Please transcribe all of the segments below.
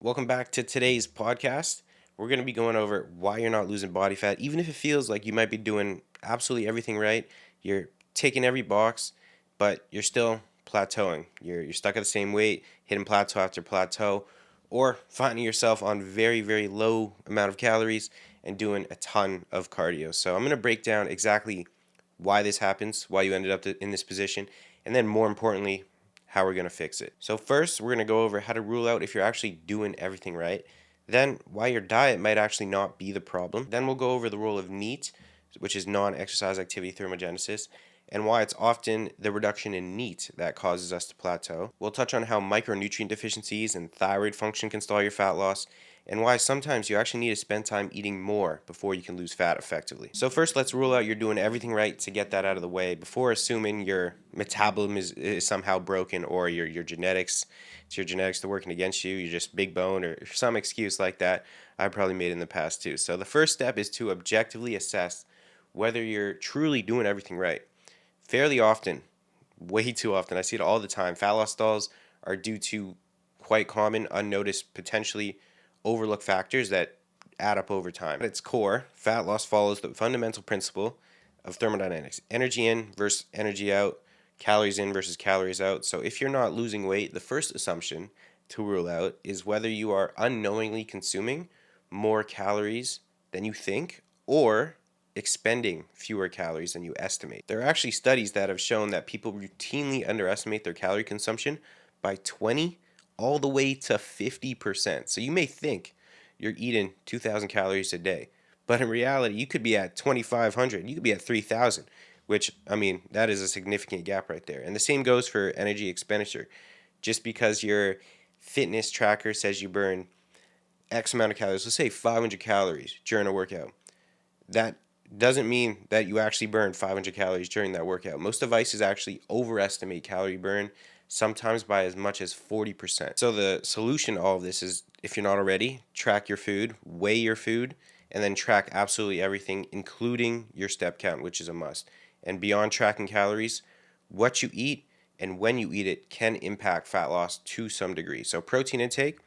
Welcome back to today's podcast. We're going to be going over why you're not losing body fat, even if it feels like you might be doing absolutely everything right. You're taking every box, but you're still plateauing. You're stuck at the same weight, hitting plateau after plateau, or finding yourself on very, very low amount of calories and doing a ton of cardio. So I'm going to break down exactly why this happens, why you ended up in this position, and then more importantly, how we're going to fix it. So first, we're going to go over how to rule out if you're actually doing everything right. Then why your diet might actually not be the problem. Then we'll go over the role of NEAT, which is non-exercise activity thermogenesis, and why it's often the reduction in NEAT that causes us to plateau. We'll touch on how micronutrient deficiencies and thyroid function can stall your fat loss, and why sometimes you actually need to spend time eating more before you can lose fat effectively. So first, let's rule out you're doing everything right to get that out of the way before assuming your metabolism is somehow broken, or your genetics, it's your genetics that are working against you, you're just big bone, or some excuse like that I've probably made in the past too. So the first step is to objectively assess whether you're truly doing everything right. Fairly often, way too often, I see it all the time, fat loss stalls are due to quite common, unnoticed, potentially overlooked factors that add up over time. At its core, fat loss follows the fundamental principle of thermodynamics: energy in versus energy out, calories in versus calories out. So if you're not losing weight, the first assumption to rule out is whether you are unknowingly consuming more calories than you think, or expending fewer calories than you estimate. There are actually studies that have shown that people routinely underestimate their calorie consumption by 20 all the way to 50%. So you may think you're eating 2,000 calories a day, but in reality, you could be at 2,500, you could be at 3,000, which, I mean, that is a significant gap right there. And the same goes for energy expenditure. Just because your fitness tracker says you burn X amount of calories, let's say 500 calories during a workout, that doesn't mean that you actually burn 500 calories during that workout. Most devices actually overestimate calorie burn, sometimes by as much as 40%. So the solution to all of this is, if you're not already, track your food, weigh your food, and then track absolutely everything, including your step count, which is a must. And beyond tracking calories, what you eat and when you eat it can impact fat loss to some degree. So protein intake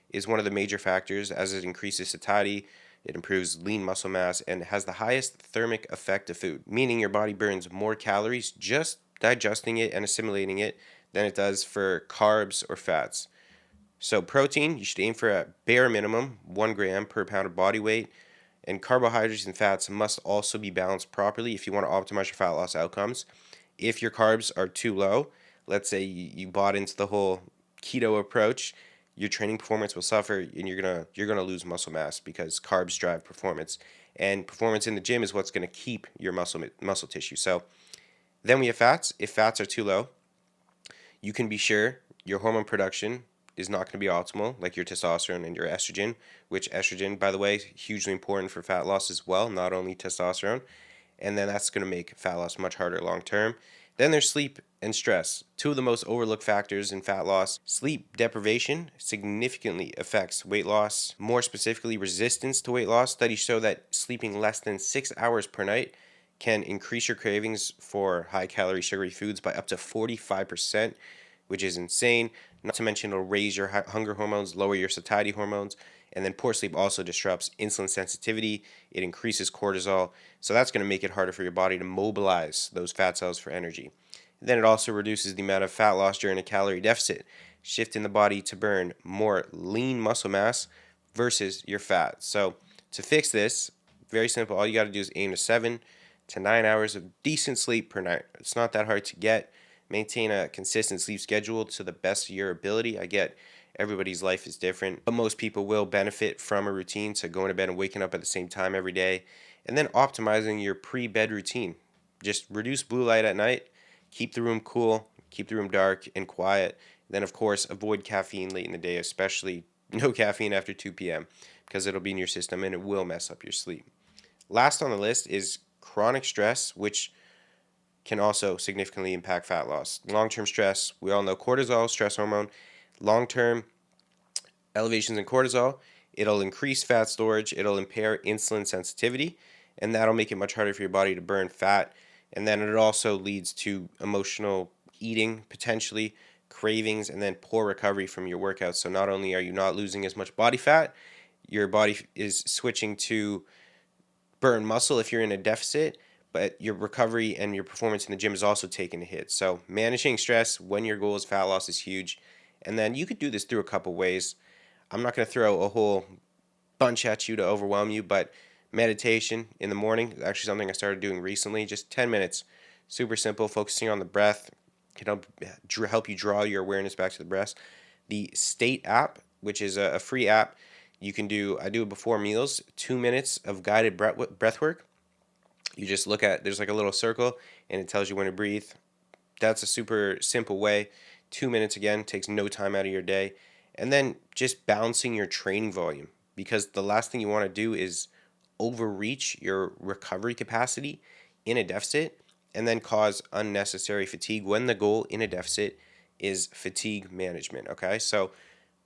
is one of the major factors, as it increases satiety, it improves lean muscle mass, and has the highest thermic effect of food, meaning your body burns more calories just digesting it and assimilating it than it does for carbs or fats. So protein, you should aim for a bare minimum 1 gram per pound of body weight, and carbohydrates and fats must also be balanced properly if you want to optimize your fat loss outcomes. If your carbs are too low, let's say you bought into the whole keto approach, your training performance will suffer, and you're gonna lose muscle mass, because carbs drive performance, and performance in the gym is what's gonna keep your muscle tissue. So then we have fats. If fats are too low, you can be sure your hormone production is not going to be optimal, like your testosterone and your estrogen, which estrogen, by the way, is hugely important for fat loss as well, not only testosterone. And then that's going to make fat loss much harder long term. Then there's sleep and stress, two of the most overlooked factors in fat loss. Sleep deprivation significantly affects weight loss, more specifically resistance to weight loss. Studies show that sleeping less than 6 hours per night can increase your cravings for high calorie sugary foods by up to 45%, which is insane. Not to mention, it'll raise your hunger hormones, lower your satiety hormones, and then poor sleep also disrupts insulin sensitivity. It increases cortisol, so that's going to make it harder for your body to mobilize those fat cells for energy. Then it also reduces the amount of fat loss during a calorie deficit, shifting the body to burn more lean muscle mass versus your fat. So to fix this, very simple. All you got to do is aim to 7 to 9 hours of decent sleep per night. It's not that hard to get. Maintain a consistent sleep schedule to the best of your ability. I get everybody's life is different, but most people will benefit from a routine, so going to bed and waking up at the same time every day, and then optimizing your pre-bed routine. Just reduce blue light at night, keep the room cool, keep the room dark and quiet. Then, of course, avoid caffeine late in the day, especially no caffeine after 2 p.m., because it'll be in your system and it will mess up your sleep. Last on the list is chronic stress, which can also significantly impact fat loss. Long-term stress, we all know cortisol, stress hormone. Long-term elevations in cortisol, it'll increase fat storage, it'll impair insulin sensitivity, and that'll make it much harder for your body to burn fat. And then it also leads to emotional eating, potentially, cravings, and then poor recovery from your workouts. So not only are you not losing as much body fat, your body is switching to burn muscle if you're in a deficit, but your recovery and your performance in the gym is also taking a hit. So managing stress when your goal is fat loss is huge. And then you could do this through a couple ways. I'm not going to throw a whole bunch at you to overwhelm you, but meditation in the morning is actually something I started doing recently. Just 10 minutes, super simple, focusing on the breath can help you draw your awareness back to the breath. The State app, which is a free app, you can do. I do it before meals. 2 minutes of guided breath work. You just look at, there's like a little circle, and it tells you when to breathe. That's a super simple way. 2 minutes again, takes no time out of your day. And then just balancing your training volume, because the last thing you want to do is overreach your recovery capacity in a deficit and then cause unnecessary fatigue when the goal in a deficit is fatigue management. Okay, so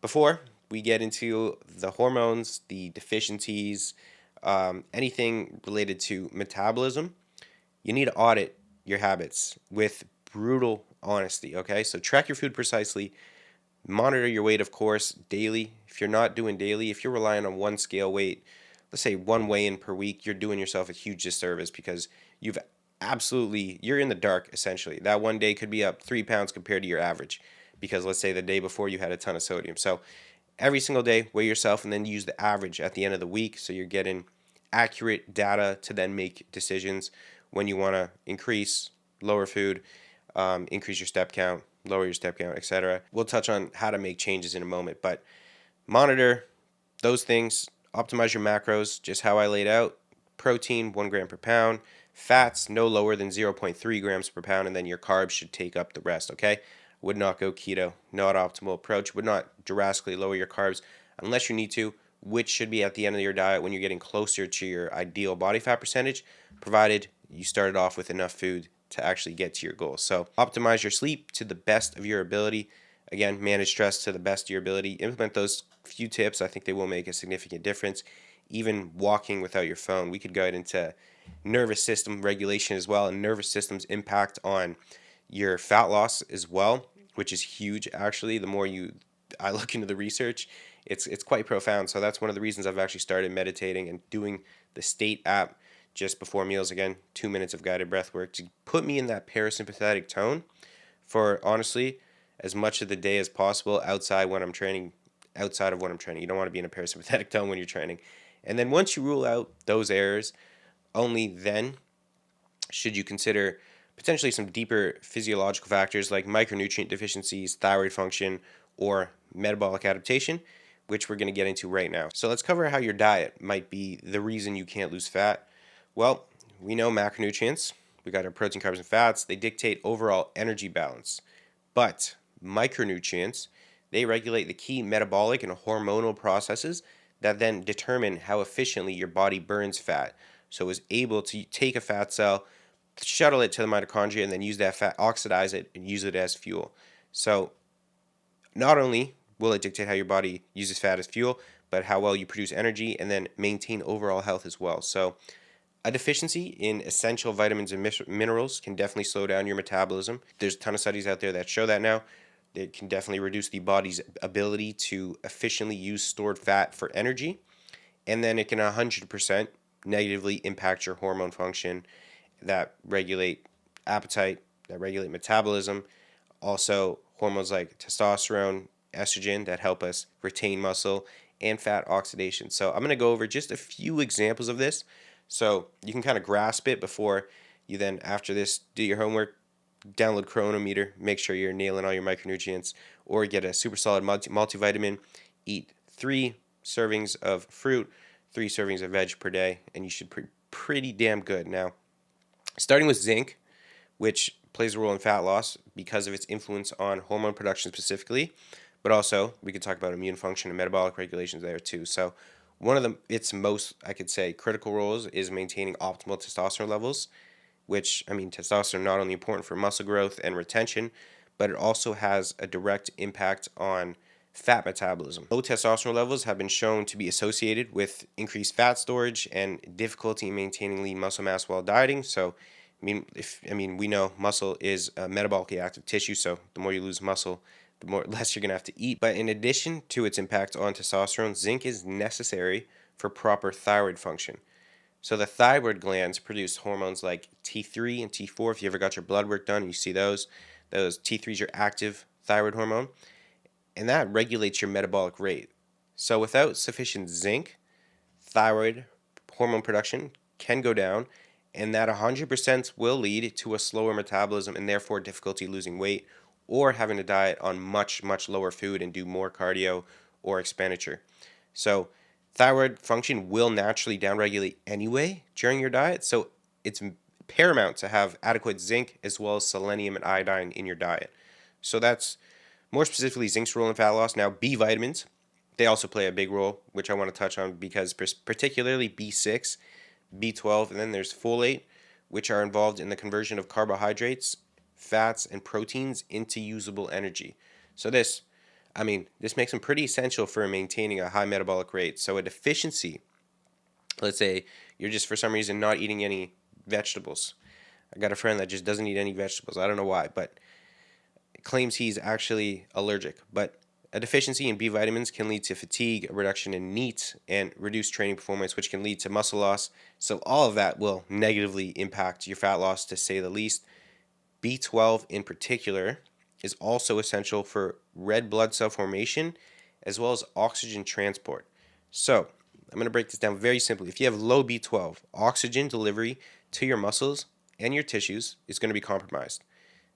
before we get into the hormones, the deficiencies, anything related to metabolism, you need to audit your habits with brutal honesty. Okay, so track your food precisely, monitor your weight, of course, daily. If you're not doing daily, if you're relying on one scale weight, let's say one weigh-in per week, you're doing yourself a huge disservice, because you're in the dark essentially. That one day could be up 3 pounds compared to your average, because let's say the day before you had a ton of sodium. So every single day, weigh yourself and then use the average at the end of the week, so you're getting accurate data to then make decisions when you want to increase, lower food, increase your step count, lower your step count, etc. We'll touch on how to make changes in a moment, but monitor those things, optimize your macros, just how I laid out. Protein, 1 gram per pound. Fats, no lower than 0.3 grams per pound, and then your carbs should take up the rest, okay? Would not go keto, not optimal approach. Would not drastically lower your carbs unless you need to, which should be at the end of your diet when you're getting closer to your ideal body fat percentage, provided you started off with enough food to actually get to your goal. So optimize your sleep to the best of your ability. Again, manage stress to the best of your ability. Implement those few tips. I think they will make a significant difference. Even walking without your phone. We could go into nervous system regulation as well, and nervous system's impact on your fat loss as well, which is huge actually. The more I look into the research, it's quite profound. So that's one of the reasons I've actually started meditating and doing the State app just before meals. Again, 2 minutes of guided breath work to put me in that parasympathetic tone for honestly as much of the day as possible outside of when I'm training. You don't want to be in a parasympathetic tone when you're training. And then once you rule out those errors, only then should you consider potentially some deeper physiological factors like micronutrient deficiencies, thyroid function, or metabolic adaptation, which we're going to get into right now. So let's cover how your diet might be the reason you can't lose fat. Well, we know macronutrients. We got our protein, carbs, and fats. They dictate overall energy balance. But micronutrients, they regulate the key metabolic and hormonal processes that then determine how efficiently your body burns fat. So is able to take a fat cell, shuttle it to the mitochondria, and then use that fat, oxidize it, and use it as fuel. So not only will it dictate how your body uses fat as fuel, but how well you produce energy and then maintain overall health as well. So a deficiency in essential vitamins and minerals can definitely slow down your metabolism. There's a ton of studies out there that show that now. It can definitely reduce the body's ability to efficiently use stored fat for energy. And then it can 100% negatively impact your hormone function that regulate appetite, that regulate metabolism. Also, hormones like testosterone, estrogen that help us retain muscle, and fat oxidation. So I'm going to go over just a few examples of this so you can kind of grasp it before you then, after this, do your homework, download Chronometer, make sure you're nailing all your micronutrients, or get a super solid multivitamin, eat 3 servings of fruit, 3 servings of veg per day, and you should be pretty damn good. Now, starting with zinc, which plays a role in fat loss because of its influence on hormone production specifically, but also we could talk about immune function and metabolic regulations there too. So one of its most, I could say, critical roles is maintaining optimal testosterone levels, which, I mean, testosterone not only important for muscle growth and retention, but it also has a direct impact on fat metabolism. Low testosterone levels have been shown to be associated with increased fat storage and difficulty in maintaining lean muscle mass while dieting. So We know muscle is a metabolically active tissue, so the more you lose muscle, the more less you're gonna have to eat. But in addition to its impact on testosterone, zinc is necessary for proper thyroid function. So the thyroid glands produce hormones like T3 and T4. If you ever got your blood work done, you see those T3 is your active thyroid hormone, and that regulates your metabolic rate. So without sufficient zinc, thyroid hormone production can go down, and that 100% will lead to a slower metabolism and therefore difficulty losing weight or having to diet on much, much lower food and do more cardio or expenditure. So, thyroid function will naturally downregulate anyway during your diet, so it's paramount to have adequate zinc as well as selenium and iodine in your diet. So, that's more specifically zinc's role in fat loss. Now, B vitamins, they also play a big role, which I want to touch on because particularly B6, B12, and then there's folate, which are involved in the conversion of carbohydrates, fats, and proteins into usable energy. So this makes them pretty essential for maintaining a high metabolic rate. So a deficiency, let's say you're just for some reason not eating any vegetables. I got a friend that just doesn't eat any vegetables. I don't know why, but claims he's actually allergic. But a deficiency in B vitamins can lead to fatigue, a reduction in NEAT, and reduced training performance, which can lead to muscle loss. So all of that will negatively impact your fat loss, to say the least. B12 in particular is also essential for red blood cell formation as well as oxygen transport. So I'm going to break this down very simply. If you have low B12, oxygen delivery to your muscles and your tissues is going to be compromised.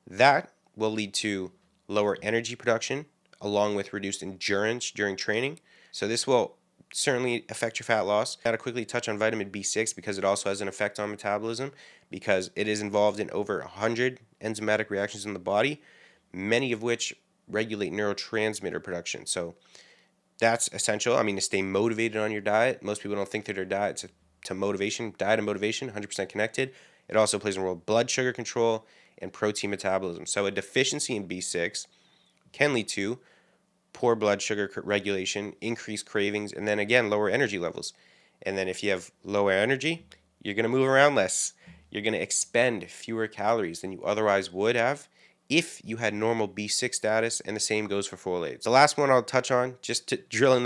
That will lead to lower energy production along with reduced endurance during training. So this will certainly affect your fat loss. I gotta quickly touch on vitamin B6 because it also has an effect on metabolism, because it is involved in over 100 enzymatic reactions in the body, many of which regulate neurotransmitter production. So that's essential. To stay motivated on your diet. Most people don't think that their diet to motivation, diet and motivation, 100% connected. It also plays a role in blood sugar control and protein metabolism. So a deficiency in B6 can lead to poor blood sugar regulation, increased cravings, and then again, lower energy levels. And then if you have lower energy, you're going to move around less. You're going to expend fewer calories than you otherwise would have if you had normal B6 status, and the same goes for folate. The last one I'll touch on, just to drill in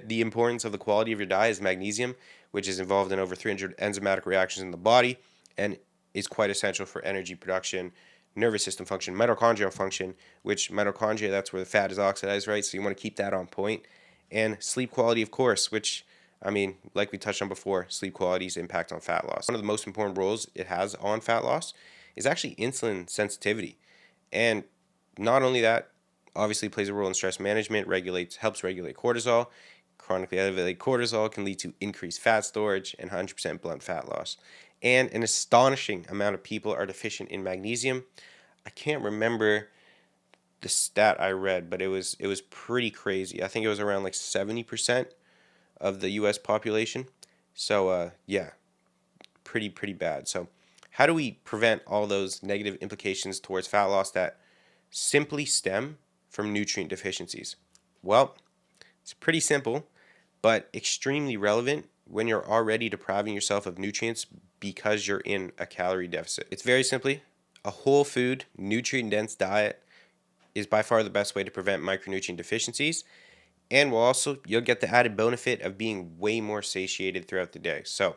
the importance of the quality of your diet, is magnesium, which is involved in over 300 enzymatic reactions in the body and is quite essential for energy production, nervous system function, mitochondrial function, which mitochondria, that's where the fat is oxidized, right? So you want to keep that on point. And sleep quality, of course, which, like we touched on before, sleep quality's impact on fat loss. One of the most important roles it has on fat loss is actually insulin sensitivity. And not only that, obviously plays a role in stress management, helps regulate cortisol. Chronically elevated cortisol can lead to increased fat storage and 100% blunt fat loss. And an astonishing amount of people are deficient in magnesium. I can't remember the stat I read, but it was pretty crazy. I think it was around like 70% of the U.S. population. So yeah, pretty bad. So how do we prevent all those negative implications towards fat loss that simply stem from nutrient deficiencies? Well, it's pretty simple, but extremely relevant when you're already depriving yourself of nutrients because you're in a calorie deficit. It's very simply a whole food, nutrient dense diet is by far the best way to prevent micronutrient deficiencies, and you'll get the added benefit of being way more satiated throughout the day. So,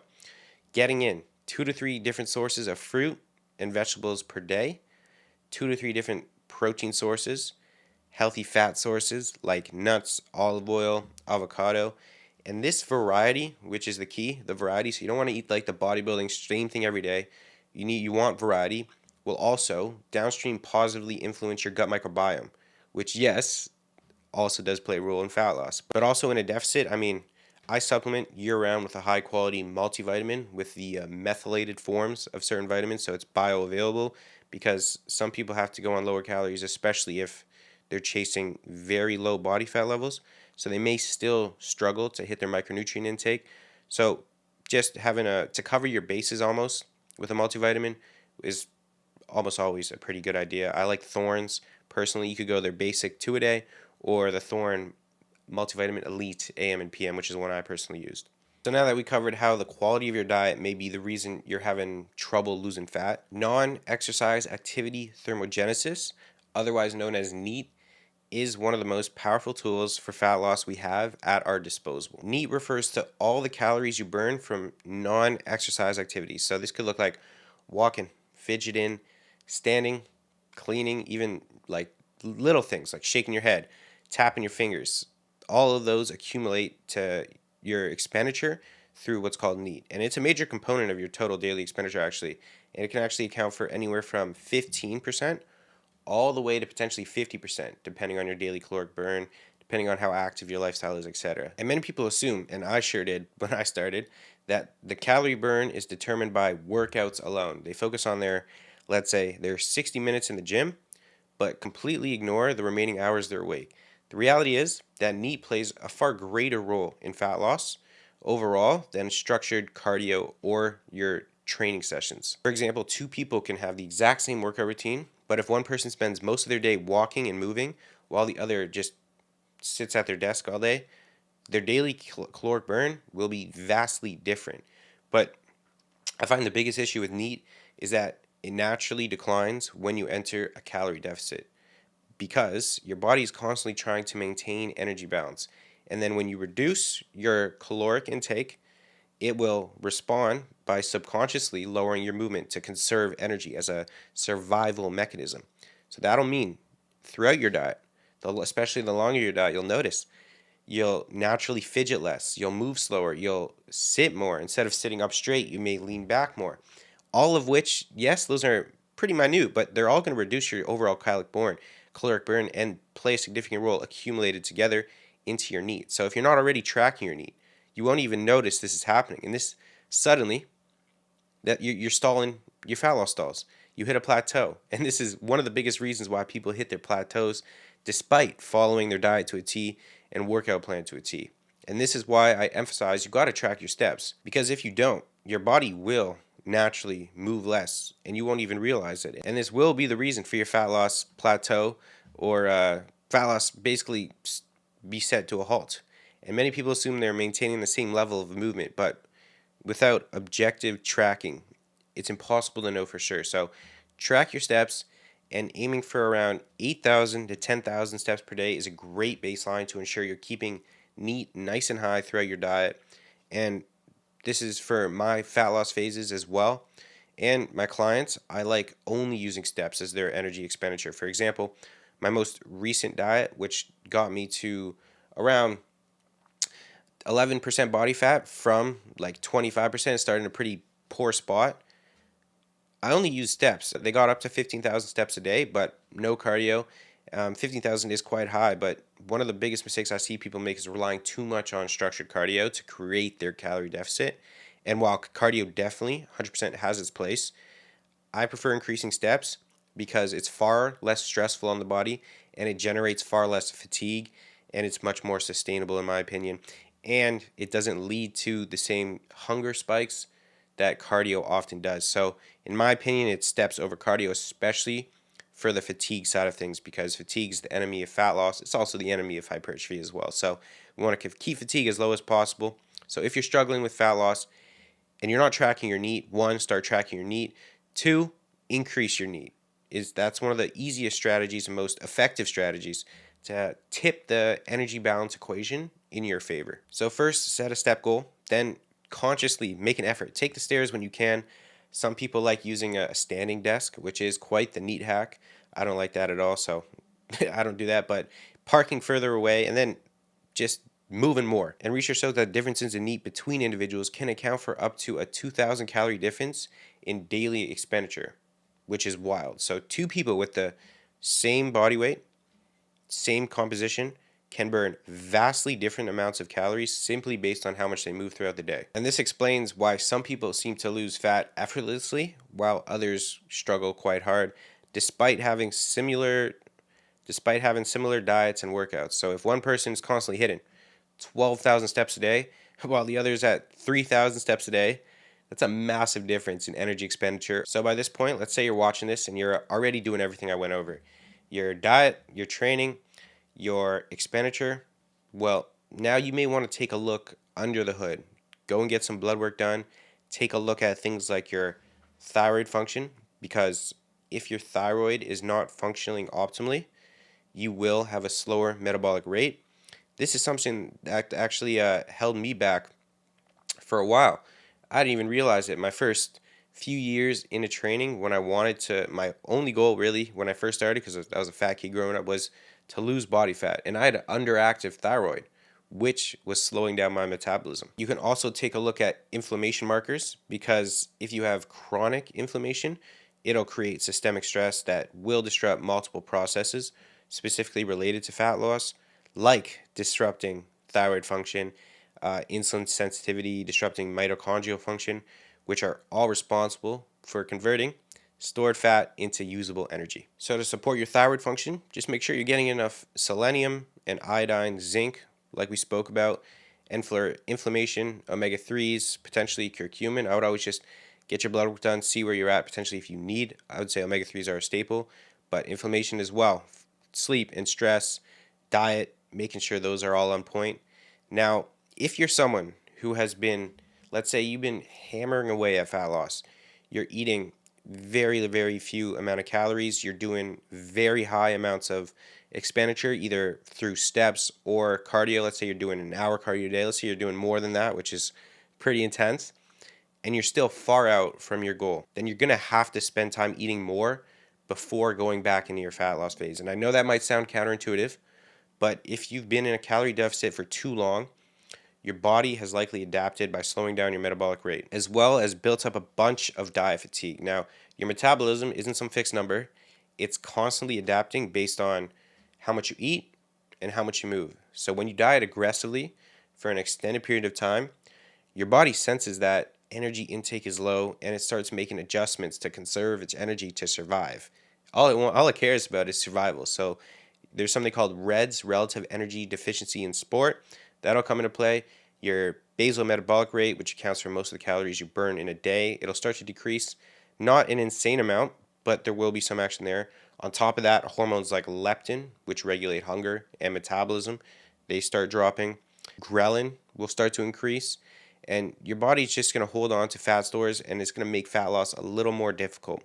getting in 2 to 3 different sources of fruit and vegetables per day, 2 to 3 different protein sources, healthy fat sources like nuts, olive oil, avocado, and this variety, which is the key, the variety. So you don't want to eat like the bodybuilding same thing every day. You want variety. Will also downstream positively influence your gut microbiome, which yes, also does play a role in fat loss. But also in a deficit, I supplement year round with a high quality multivitamin with the methylated forms of certain vitamins, so it's bioavailable, because some people have to go on lower calories, especially if they're chasing very low body fat levels. So they may still struggle to hit their micronutrient intake. So just having to cover your bases almost with a multivitamin is almost always a pretty good idea. I like Thorns. Personally, you could go their basic 2 a day or the Thorn multivitamin Elite AM and PM, which is one I personally used. So now that we covered how the quality of your diet may be the reason you're having trouble losing fat, non-exercise activity thermogenesis, otherwise known as NEAT, is one of the most powerful tools for fat loss we have at our disposal. NEAT refers to all the calories you burn from non-exercise activities. So this could look like walking, fidgeting, standing, cleaning, even like little things like shaking your head, tapping your fingers. All of those accumulate to your expenditure through what's called NEAT. And it's a major component of your total daily expenditure actually. And it can actually account for anywhere from 15% all the way to potentially 50%, depending on your daily caloric burn, depending on how active your lifestyle is, etc. And many people assume, and I sure did when I started, that the calorie burn is determined by workouts alone. They focus on their, let's say, their 60 minutes in the gym, but completely ignore the remaining hours they're awake. The reality is that NEAT plays a far greater role in fat loss overall than structured cardio or your training sessions. For example, two people can have the exact same workout routine, but if one person spends most of their day walking and moving while the other just sits at their desk all day, their daily caloric burn will be vastly different. But I find the biggest issue with NEAT is that it naturally declines when you enter a calorie deficit because your body is constantly trying to maintain energy balance. And then when you reduce your caloric intake, it will respond by subconsciously lowering your movement to conserve energy as a survival mechanism. So that'll mean throughout your diet, especially the longer your diet, you'll notice you'll naturally fidget less, you'll move slower, you'll sit more. Instead of sitting up straight, you may lean back more. All of which, yes, those are pretty minute, but they're all going to reduce your overall caloric burn and play a significant role accumulated together into your NEAT. So if you're not already tracking your NEAT, you won't even notice this is happening. And this suddenly, that you're stalling, your fat loss stalls. You hit a plateau. And this is one of the biggest reasons why people hit their plateaus despite following their diet to a T and workout plan to a T. And this is why I emphasize you got to track your steps, because if you don't, your body will naturally move less and you won't even realize it. And this will be the reason for your fat loss plateau or fat loss basically be set to a halt. And many people assume they're maintaining the same level of movement, but without objective tracking, it's impossible to know for sure. So track your steps, and aiming for around 8,000 to 10,000 steps per day is a great baseline to ensure you're keeping NEAT nice and high throughout your diet. And this is for my fat loss phases as well. And my clients, I like only using steps as their energy expenditure. For example, my most recent diet, which got me to around 11% body fat from like 25%, starting a pretty poor spot. I only use steps. They got up to 15,000 steps a day, but no cardio. 15,000 is quite high, but one of the biggest mistakes I see people make is relying too much on structured cardio to create their calorie deficit. And while cardio definitely 100% has its place, I prefer increasing steps because it's far less stressful on the body and it generates far less fatigue and it's much more sustainable in my opinion. And it doesn't lead to the same hunger spikes that cardio often does. So, in my opinion, it's steps over cardio, especially for the fatigue side of things, because fatigue is the enemy of fat loss. It's also the enemy of hypertrophy as well. So, we want to keep fatigue as low as possible. So, if you're struggling with fat loss and you're not tracking your NEAT, one, start tracking your NEAT. Two, increase your NEAT. That's one of the easiest strategies and most effective strategies to tip the energy balance equation in your favor. So first, set a step goal, then consciously make an effort. Take the stairs when you can. Some people like using a standing desk, which is quite the neat hack. I don't like that at all, so I don't do that, but parking further away and then just moving more. And research shows that differences in NEAT between individuals can account for up to a 2,000 calorie difference in daily expenditure, which is wild. So two people with the same body weight, same composition, can burn vastly different amounts of calories simply based on how much they move throughout the day. And this explains why some people seem to lose fat effortlessly while others struggle quite hard despite having similar diets and workouts. So if one person is constantly hitting 12,000 steps a day while the other is at 3,000 steps a day, that's a massive difference in energy expenditure. So by this point, let's say you're watching this and you're already doing everything I went over. Your diet, your training, your expenditure. Well, now you may want to take a look under the hood. go and get some blood work done. Take a look at things like your thyroid function, because if your thyroid is not functioning optimally, you will have a slower metabolic rate. This is something that actually held me back for a while. I didn't even realize it. My first few years into training, when I wanted to, my only goal really when I first started, because I was a fat kid growing up, was to lose body fat. And I had an underactive thyroid, which was slowing down my metabolism. You can also take a look at inflammation markers, because if you have chronic inflammation, it'll create systemic stress that will disrupt multiple processes, specifically related to fat loss, like disrupting thyroid function, insulin sensitivity, disrupting mitochondrial function, which are all responsible for converting stored fat into usable energy. So to support your thyroid function, just make sure you're getting enough selenium and iodine, zinc, like we spoke about, and for inflammation, omega-3s, potentially curcumin. I would always just get your blood work done, see where you're at, potentially if you need. I would say omega-3s are a staple, but inflammation as well. Sleep and stress, diet, making sure those are all on point. Now, if you're someone who has been, let's say you've been hammering away at fat loss, you're eating very, very few amount of calories, you're doing very high amounts of expenditure, either through steps or cardio. Let's say you're doing an hour cardio a day. Let's say you're doing more than that, which is pretty intense, and you're still far out from your goal. Then you're going to have to spend time eating more before going back into your fat loss phase. And I know that might sound counterintuitive, but if you've been in a calorie deficit for too long, your body has likely adapted by slowing down your metabolic rate, as well as built up a bunch of diet fatigue. Now, your metabolism isn't some fixed number. It's constantly adapting based on how much you eat and how much you move. So when you diet aggressively for an extended period of time, your body senses that energy intake is low and it starts making adjustments to conserve its energy to survive. All it cares about is survival. So there's something called REDS, relative energy deficiency in sport. That'll come into play. Your basal metabolic rate, which accounts for most of the calories you burn in a day, it'll start to decrease. Not an insane amount, but there will be some action there. On top of that, hormones like leptin, which regulate hunger and metabolism, they start dropping. Ghrelin will start to increase, and your body's just going to hold on to fat stores, and it's going to make fat loss a little more difficult.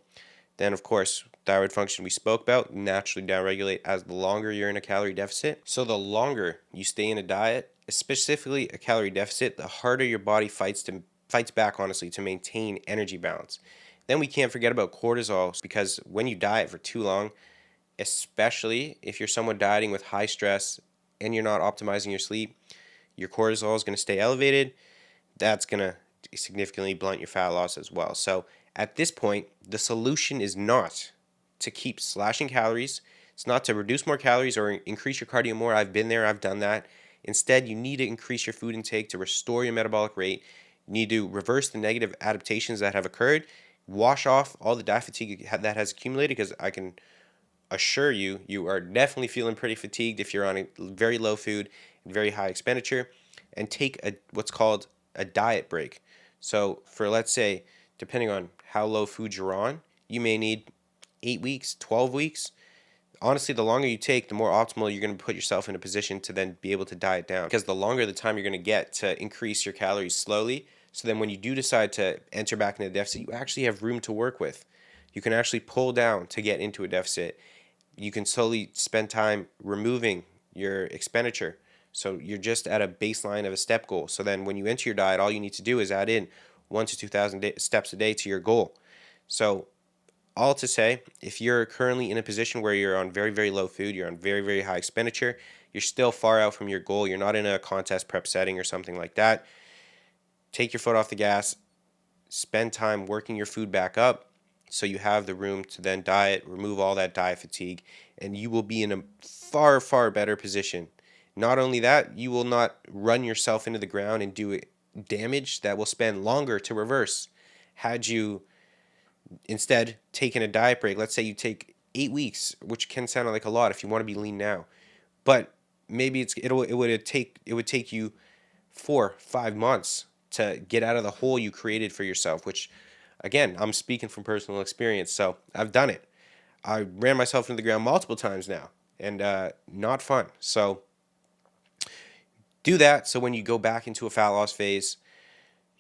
Then, of course, thyroid function we spoke about naturally downregulate as the longer you're in a calorie deficit. So the longer you stay in a diet, specifically a calorie deficit, the harder your body fights back, honestly, to maintain energy balance. Then we can't forget about cortisol, because when you diet for too long, especially if you're someone dieting with high stress and you're not optimizing your sleep, your cortisol is going to stay elevated. That's going to significantly blunt your fat loss as well. So at this point, the solution is not to keep slashing calories. It's not to reduce more calories or increase your cardio more. I've been there. I've done that. Instead, you need to increase your food intake to restore your metabolic rate. You need to reverse the negative adaptations that have occurred, wash off all the diet fatigue that has accumulated, because I can assure you, you are definitely feeling pretty fatigued if you're on a very low food and very high expenditure, and take what's called a diet break. So for, let's say, depending on how low food you're on, you may need 8 weeks, 12 weeks. Honestly, the longer you take, the more optimal you're going to put yourself in a position to then be able to diet down, because the longer the time you're going to get to increase your calories slowly, so then when you do decide to enter back into a deficit, you actually have room to work with. You can actually pull down to get into a deficit. You can slowly spend time removing your expenditure, so you're just at a baseline of a step goal. So then when you enter your diet, all you need to do is add in 1,000 to 2,000 steps a day to your goal. So all to say, if you're currently in a position where you're on very, very low food, you're on very, very high expenditure, you're still far out from your goal, you're not in a contest prep setting or something like that, take your foot off the gas, spend time working your food back up so you have the room to then diet, remove all that diet fatigue, and you will be in a far, far better position. Not only that, you will not run yourself into the ground and do damage that will spend longer to reverse. Had you instead taken a diet break, let's say you take 8 weeks, which can sound like a lot if you want to be lean now, but maybe it would take you 4-5 months to get out of the hole you created for yourself, which, again, I'm speaking from personal experience, so I've done it. I ran myself into the ground multiple times now, and not fun. So do that, so when you go back into a fat loss phase,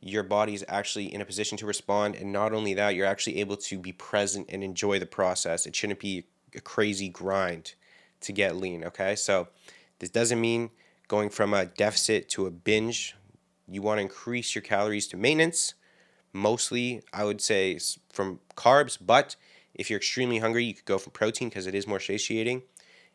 your body is actually in a position to respond. And not only that, you're actually able to be present and enjoy the process. It shouldn't be a crazy grind to get lean, okay? So this doesn't mean going from a deficit to a binge. You want to increase your calories to maintenance. Mostly, I would say from carbs, but if you're extremely hungry, you could go for protein because it is more satiating.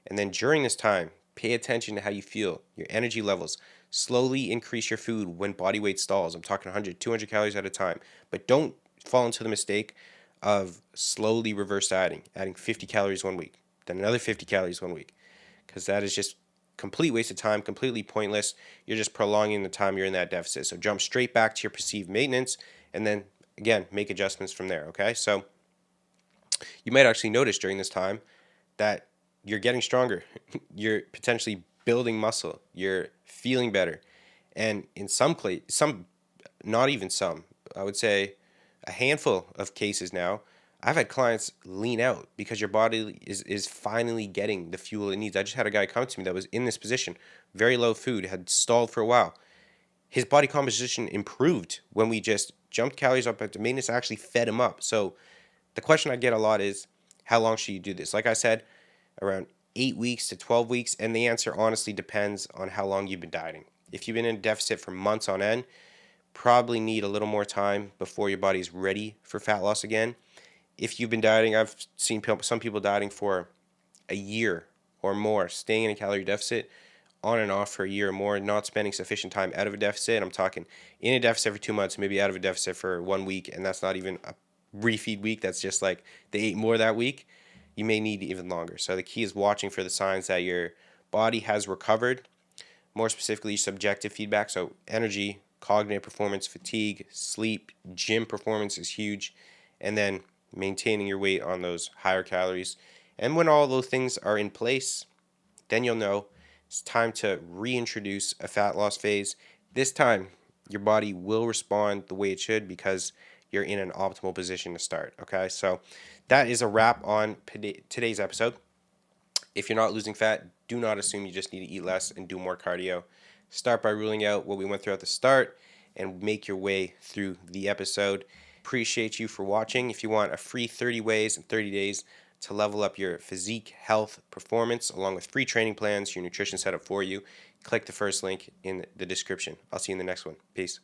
And then during this time, pay attention to how you feel, your energy levels. Slowly increase your food when body weight stalls. I'm talking 100, 200 calories at a time. But don't fall into the mistake of slowly reverse adding 50 calories one week, then another 50 calories one week, because that is just complete waste of time, completely pointless. You're just prolonging the time you're in that deficit. So jump straight back to your perceived maintenance and then again make adjustments from there, okay? So you might actually notice during this time that you're getting stronger. You're potentially building muscle. You're feeling better. And in some, not even some, I would say a handful of cases now, I've had clients lean out because your body is finally getting the fuel it needs. I just had a guy come to me that was in this position, very low food, had stalled for a while. His body composition improved when we just jumped calories up at the maintenance, actually fed him up. So the question I get a lot is, how long should you do this? Like I said, around 8 weeks to 12 weeks, and the answer honestly depends on how long you've been dieting. If you've been in a deficit for months on end, probably need a little more time before your body's ready for fat loss again. If you've been dieting, I've seen some people dieting for a year or more, staying in a calorie deficit on and off for a year or more, not spending sufficient time out of a deficit. I'm talking in a deficit for 2 months, maybe out of a deficit for 1 week, and that's not even a refeed week. That's just like they ate more that week. You may need even longer. So the key is watching for the signs that your body has recovered, more specifically subjective feedback. So energy, cognitive performance, fatigue, sleep, gym performance is huge, and then maintaining your weight on those higher calories. And when all those things are in place, then you'll know it's time to reintroduce a fat loss phase. This time, your body will respond the way it should because you're in an optimal position to start. Okay, so that is a wrap on today's episode. If you're not losing fat, do not assume you just need to eat less and do more cardio. Start by ruling out what we went through at the start and make your way through the episode. Appreciate you for watching. If you want a free 30 ways in 30 days to level up your physique, health, performance, along with free training plans, your nutrition setup for you, click the first link in the description. I'll see you in the next one. Peace.